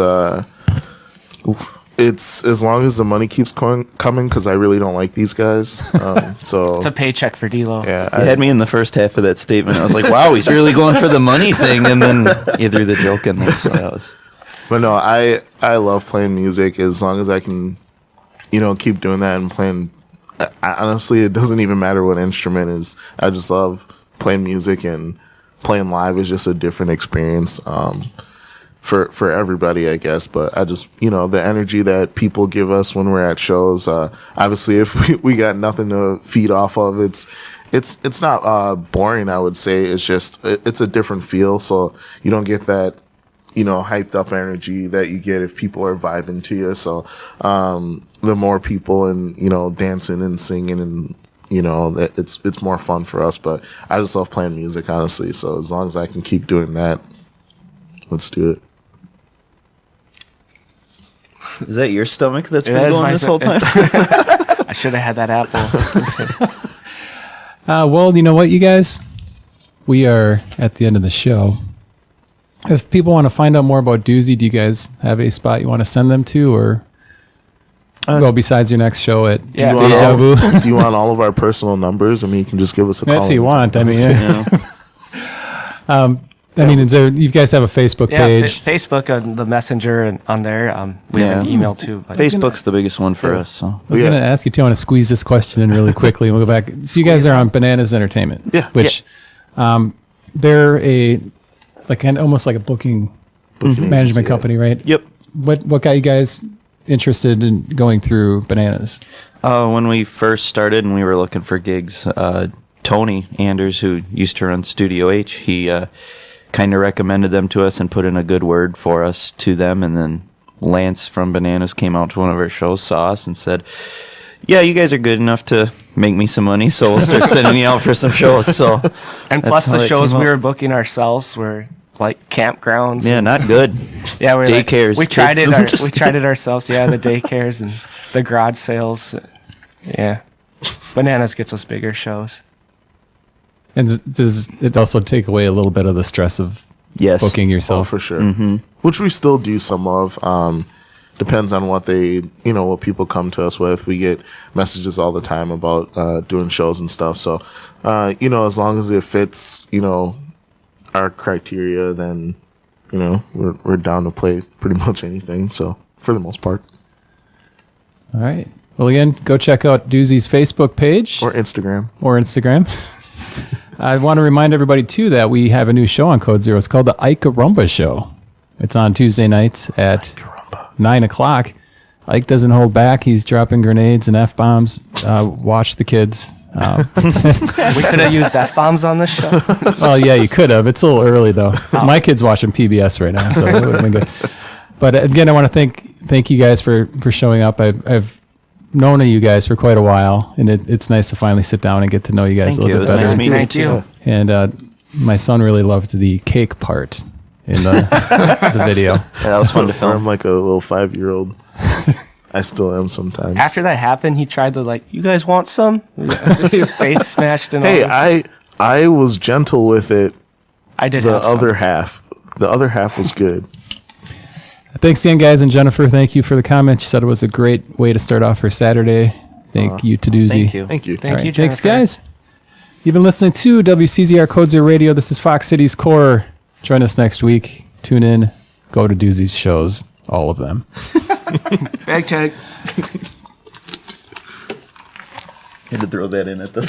Speaker 4: as long as the money keeps coming because I really don't like these guys. So
Speaker 3: it's a paycheck for D-Lo.
Speaker 4: Yeah,
Speaker 5: you had me in the first half of that statement. I was like, wow, he's really going for the money thing, and then you threw the joke in there. So that was.
Speaker 4: But no, I love playing music as long as I can, keep doing that and playing. Honestly, it doesn't even matter what instrument is. I just love playing music, and playing live is just a different experience. For everybody, I guess, but I just, the energy that people give us when we're at shows, obviously if we got nothing to feed off of, it's not boring, I would say. It's just, it's a different feel, so you don't get that, hyped up energy that you get if people are vibing to you. So the more people and, dancing and singing and, it's more fun for us, but I just love playing music, honestly, so as long as I can keep doing that, let's do it.
Speaker 5: Is that your stomach that's been going this whole time?
Speaker 3: I should have had that apple.
Speaker 2: Well, you know what, you guys? We are at the end of the show. if people want to find out more about Doozey, do you guys have a spot you want to send them to, or well, besides your next show at Deja Vu?
Speaker 4: Do you want all of our personal numbers? I mean, you can just give us a call.
Speaker 2: If you want, I mean, I mean, you guys have a Facebook page?
Speaker 3: Facebook on the Messenger and on there. We have an email too. But
Speaker 5: Facebook's the biggest one for us. So.
Speaker 2: I was going to ask you too. I want to squeeze this question in really quickly. We'll go back. So you guys are on Bananas Entertainment, which they're almost like a booking management company, right?
Speaker 5: Yep.
Speaker 2: What got you guys interested in going through Bananas?
Speaker 5: When we first started and we were looking for gigs, Tony Anders, who used to run Studio H, he kind of recommended them to us and put in a good word for us to them. And then Lance from Bananas came out to one of our shows, saw us, and said, yeah, you guys are good enough to make me some money, so we'll start sending you out for some shows. So,
Speaker 3: and plus the shows we were booking ourselves were like campgrounds.
Speaker 5: Yeah, not good.
Speaker 3: Yeah, we're
Speaker 5: daycares.
Speaker 3: We tried it. We tried it ourselves. Yeah, the daycares and the garage sales. Yeah, Bananas gets us bigger shows.
Speaker 2: And does it also take away a little bit of the stress of booking yourself?
Speaker 4: Oh, for sure. Mm-hmm. Which we still do some of. Depends on what what people come to us with. We get messages all the time about doing shows and stuff. So, as long as it fits, our criteria, then, we're down to play pretty much anything. So, for the most part.
Speaker 2: All right. Well, again, go check out Doozey's Facebook page.
Speaker 4: Or Instagram.
Speaker 2: I want to remind everybody, too, that we have a new show on Code Zero. It's called the Ikarumba Show. It's on Tuesday nights at 9 o'clock. Ike doesn't hold back. He's dropping grenades and F-bombs. Watch the kids.
Speaker 3: We could have used F-bombs on this show.
Speaker 2: Well, yeah, you could have. It's a little early, though. My kid's watching PBS right now, so it would have been good. But again, I want to thank you guys for showing up. I've known you guys for quite a while, and it's nice to finally sit down and get to know you guys a little bit better.
Speaker 5: Nice meeting you.
Speaker 2: And my son really loved the cake part in the video.
Speaker 5: Yeah, that was fun to film.
Speaker 4: I'm like a little 5-year-old. I still am sometimes.
Speaker 3: After that happened, he tried to you guys want some? Face smashed and all.
Speaker 4: Hey, I was gentle with it.
Speaker 3: I did
Speaker 4: the other half. The other half was good.
Speaker 2: Thanks again, guys. And Jennifer, thank you for the comments. You said it was a great way to start off her Saturday. Thank you to Doozey.
Speaker 4: Thank you.
Speaker 3: Thank you, Jennifer.
Speaker 2: Thanks, guys. You've been listening to WCZR Code Zero Radio. This is Fox Cities Core. Join us next week. Tune in. Go to Doozey's shows. All of them.
Speaker 3: Bag tag.
Speaker 5: Had to throw that in at the